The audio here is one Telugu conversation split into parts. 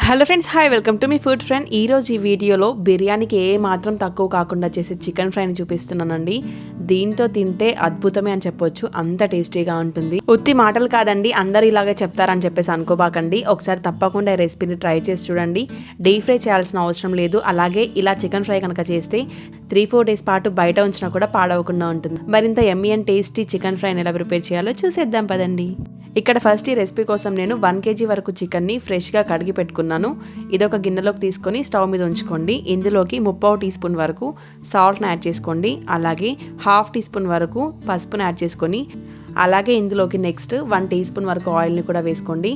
Hello friends, hi, welcome to me food friend. ఈరోజు ఈ వీడియోలో బిర్యానీకి ఏ మాత్రం తక్కువ కాకుండా చేసే చికెన్ ఫ్రైని చూపిస్తున్నానండి. దీంతో తింటే అద్భుతమే అని చెప్పొచ్చు, అంత టేస్టీగా ఉంటుంది. ఉత్తి మాటలు కాదండి, అందరు ఇలాగే చెప్తారని చెప్పేసి అనుకోబాకండి. ఒకసారి తప్పకుండా ఈ రెసిపీని ట్రై చేసి చూడండి. డీప్ ఫ్రై చేయాల్సిన అవసరం లేదు. అలాగే ఇలా చికెన్ ఫ్రై కనుక చేస్తే 3-4 డేస్ పాటు బయట ఉంచినా కూడా పాడవకుండా ఉంటుంది. మరింత యమ్మీ అండ్ టేస్టీ చికెన్ ఫ్రైని ఎలా ప్రిపేర్ చేయాలో చూసేద్దాం పదండి. ఇక్కడ ఫస్ట్ ఈ రెసిపీ కోసం నేను 1 kg వరకు చికెన్ని ఫ్రెష్గా కడిగి పెట్టుకున్నాను. ఇదొక గిన్నెలోకి తీసుకొని స్టవ్ మీద ఉంచుకోండి. ఇందులోకి 3/4 టీ స్పూన్ వరకు సాల్ట్ని యాడ్ చేసుకోండి. అలాగే 1/2 టీ స్పూన్ వరకు పసుపుని యాడ్ చేసుకొని, అలాగే ఇందులోకి నెక్స్ట్ 1 టీ స్పూన్ వరకు ఆయిల్ని కూడా వేసుకోండి.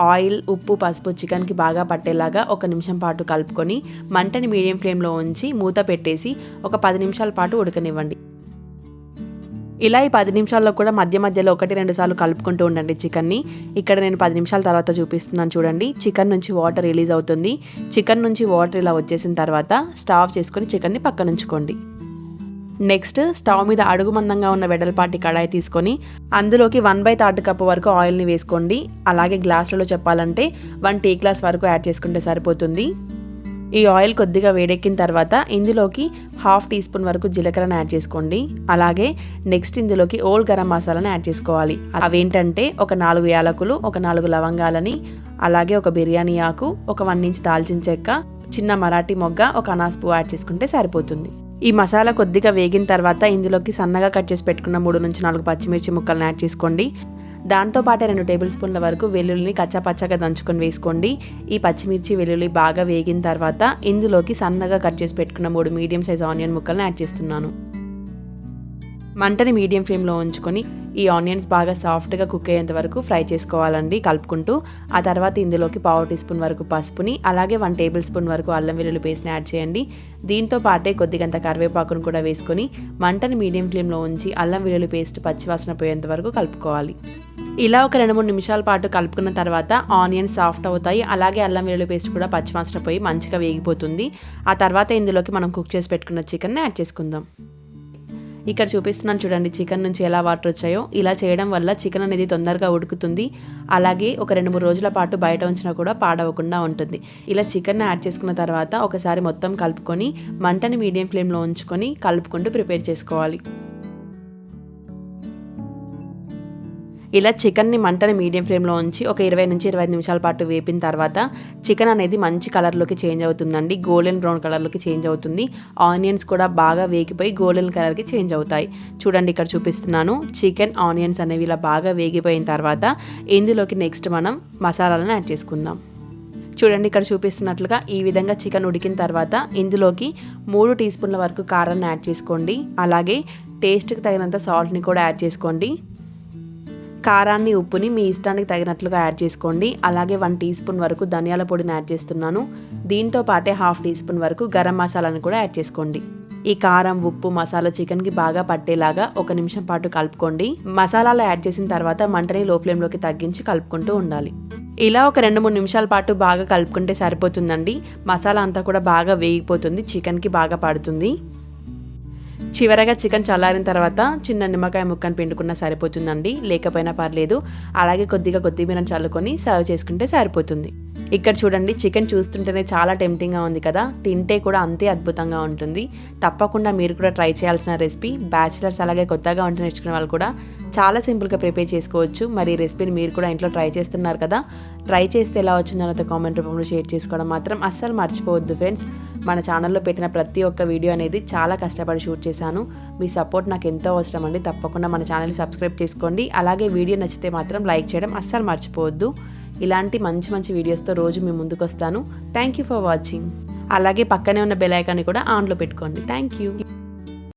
ఆయిల్, ఉప్పు, పసుపు చికెన్కి బాగా పట్టేలాగా 1 నిమిషం పాటు కలుపుకొని మంటని మీడియం ఫ్లేమ్లో ఉంచి మూత పెట్టేసి ఒక 10 నిమిషాల పాటు ఉడకనివ్వండి. ఇలా ఈ 10 నిమిషాల్లో కూడా మధ్య మధ్యలో 1-2 సార్లు కలుపుకుంటూ ఉండండి చికెన్ని. ఇక్కడ నేను 10 నిమిషాల తర్వాత చూపిస్తున్నాను చూడండి. చికెన్ నుంచి వాటర్ రిలీజ్ అవుతుంది. చికెన్ నుంచి వాటర్ ఇలా వచ్చేసిన తర్వాత స్టవ్ ఆఫ్ చేసుకొని చికెన్ని పక్కన ఉంచుకోండి. నెక్స్ట్ స్టవ్ మీద అడుగు మందంగా ఉన్న వెడల్పాటి కడాయి తీసుకొని అందులోకి 1/3 కప్పు వరకు ఆయిల్ని వేసుకోండి. అలాగే గ్లాసులలో చెప్పాలంటే 1 టీ గ్లాస్ వరకు యాడ్ చేసుకుంటే సరిపోతుంది. ఈ ఆయిల్ కొద్దిగా వేడెక్కిన తర్వాత ఇందులోకి 1/2 టీ స్పూన్ వరకు జీలకర్రను యాడ్ చేసుకోండి. అలాగే నెక్స్ట్ ఇందులోకి ఓల్ గరం మసాలాను యాడ్ చేసుకోవాలి. అవేంటంటే ఒక 4 యాలకులు, ఒక 4 లవంగాలని, అలాగే ఒక బిర్యానీ ఆకు, ఒక 1 ఇంచ్ దాల్చిన చెక్క, చిన్న మరాఠీ మొగ్గ, ఒక అనాస్ పువ్వు యాడ్ చేసుకుంటే సరిపోతుంది. ఈ మసాలా కొద్దిగా వేగిన తర్వాత ఇందులోకి సన్నగా కట్ చేసి పెట్టుకున్న 3-4 పచ్చిమిర్చి ముక్కలను యాడ్ చేసుకోండి. దాంతోపాటే 2 టేబుల్ స్పూన్ల వరకు వెల్లుల్లిని కచ్చాపచ్చగా దంచుకొని వేసుకోండి. ఈ పచ్చిమిర్చి, వెల్లుల్లి బాగా వేగిన తర్వాత ఇందులోకి సన్నగా కట్ చేసి పెట్టుకున్న 3 మీడియం సైజ్ ఆనియన్ ముక్కలను యాడ్ చేస్తున్నాను. మంటని మీడియం ఫ్లేమ్లో ఉంచుకొని ఈ ఆనియన్స్ బాగా సాఫ్ట్గా కుక్ అయ్యేంత వరకు ఫ్రై చేసుకోవాలండి కలుపుకుంటూ. ఆ తర్వాత ఇందులోకి 1/2 టీ స్పూన్ వరకు పసుపుని, అలాగే 1 టేబుల్ స్పూన్ వరకు అల్లం వెల్లుల్లి పేస్ట్ని యాడ్ చేయండి. దీంతో పాటే కొద్దిగంత కరివేపాకును కూడా వేసుకొని మంటని మీడియం ఫ్లేమ్లో ఉంచి అల్లం వెల్లుల్లి పేస్ట్ పచ్చివాసన పోయేంత వరకు కలుపుకోవాలి. ఇలా ఒక 2-3 నిమిషాల పాటు కలుపుకున్న తర్వాత ఆనియన్స్ సాఫ్ట్ అవుతాయి. అలాగే అల్లం వెల్లుల్లి పేస్ట్ కూడా పచ్చివాసన పోయి మంచిగా వేగిపోతుంది. ఆ తర్వాత ఇందులోకి మనం కుక్ చేసి పెట్టుకున్న చికెన్ని యాడ్ చేసుకుందాం. ఇక్కడ చూపిస్తున్నాను చూడండి చికెన్ నుంచి ఎలా వాటర్ వచ్చాయో. ఇలా చేయడం వల్ల చికెన్ అనేది తొందరగా ఉడుకుతుంది. అలాగే ఒక 2-3 రోజుల పాటు బయట ఉంచినా కూడా పాడవకుండా ఉంటుంది. ఇలా చికెన్ యాడ్ చేసుకున్న తర్వాత ఒకసారి మొత్తం కలుపుకొని మంటని మీడియం ఫ్లేమ్లో ఉంచుకొని కలుపుకుంటూ ప్రిపేర్ చేసుకోవాలి. ఇలా చికెన్ని మంటని మీడియం ఫ్లేమ్లో ఉంచి ఒక 20-25 నిమిషాల పాటు వేపిన తర్వాత చికెన్ అనేది మంచి కలర్లోకి చేంజ్ అవుతుందండి. గోల్డెన్ బ్రౌన్ కలర్లోకి చేంజ్ అవుతుంది. ఆనియన్స్ కూడా బాగా వేగిపోయి గోల్డెన్ కలర్కి చేంజ్ అవుతాయి. చూడండి ఇక్కడ చూపిస్తున్నాను. చికెన్, ఆనియన్స్ అనేవి ఇలా బాగా వేగిపోయిన తర్వాత ఇందులోకి నెక్స్ట్ మనం మసాలాలను యాడ్ చేసుకుందాం. చూడండి ఇక్కడ చూపిస్తున్నట్లుగా ఈ విధంగా చికెన్ ఉడికిన తర్వాత ఇందులోకి 3 టీ స్పూన్ల వరకు కారాన్ని యాడ్ చేసుకోండి. అలాగే టేస్ట్కి తగినంత సాల్ట్ని కూడా యాడ్ చేసుకోండి. కారాన్ని, ఉప్పుని మీ ఇష్టానికి తగినట్లుగా యాడ్ చేసుకోండి. అలాగే 1 టీ స్పూన్ వరకు ధనియాల పొడిని యాడ్ చేస్తున్నాను. దీంతో పాటే 1/2 టీ స్పూన్ వరకు గరం మసాలాను కూడా యాడ్ చేసుకోండి. ఈ కారం, ఉప్పు, మసాలా చికెన్కి బాగా పట్టేలాగా 1 నిమిషం పాటు కలుపుకోండి. మసాలాలు యాడ్ చేసిన తర్వాత మంటని లో ఫ్లేమ్లోకి తగ్గించి కలుపుకుంటూ ఉండాలి. ఇలా ఒక 2-3 నిమిషాల పాటు బాగా కలుపుకుంటే సరిపోతుందండి. మసాలా అంతా కూడా బాగా వేగిపోతుంది, చికెన్కి బాగా పడుతుంది. చివరగా చికెన్ చల్లారిన తర్వాత చిన్న నిమ్మకాయ ముక్కను పిండుకున్నా సరిపోతుందండి, లేకపోయినా పర్లేదు. అలాగే కొద్దిగా కొత్తిమీరని చల్లుకొని సర్వ్ చేసుకుంటే సరిపోతుంది. ఇక్కడ చూడండి చికెన్ చూస్తుంటేనే చాలా టెంప్టింగ్గా ఉంది కదా, తింటే కూడా అంతే అద్భుతంగా ఉంటుంది. తప్పకుండా మీరు కూడా ట్రై చేయాల్సిన రెసిపీ. బ్యాచిలర్స్ అలాగే కొత్తగా వంట నేర్చుకునే వాళ్ళు కూడా చాలా సింపుల్గా ప్రిపేర్ చేసుకోవచ్చు. మరి ఈ రెసిపీని మీరు కూడా ఇంట్లో ట్రై చేస్తున్నారు కదా, ట్రై చేస్తే ఎలా వచ్చిందో నాతో కామెంట్ రూపంలో షేర్ చేసుకోవడం మాత్రం అస్సలు మర్చిపోవద్దు ఫ్రెండ్స్. మన ఛానల్లో పెట్టిన ప్రతి ఒక్క వీడియో అనేది చాలా కష్టపడి షూట్ చేశాను. మీ సపోర్ట్ నాకు ఎంతో అవసరం అండి. తప్పకుండా మన ఛానల్ని సబ్స్క్రైబ్ చేసుకోండి. అలాగే వీడియో నచ్చితే మాత్రం లైక్ చేయడం అస్సలు మర్చిపోవద్దు. ఇలాంటి మంచి మంచి వీడియోస్తో రోజు మీ ముందుకు వస్తాను. Thank you for watching. అలాగే పక్కనే ఉన్న బెల్ ఐకాన్ని కూడా ఆన్లో పెట్టుకోండి. Thank you.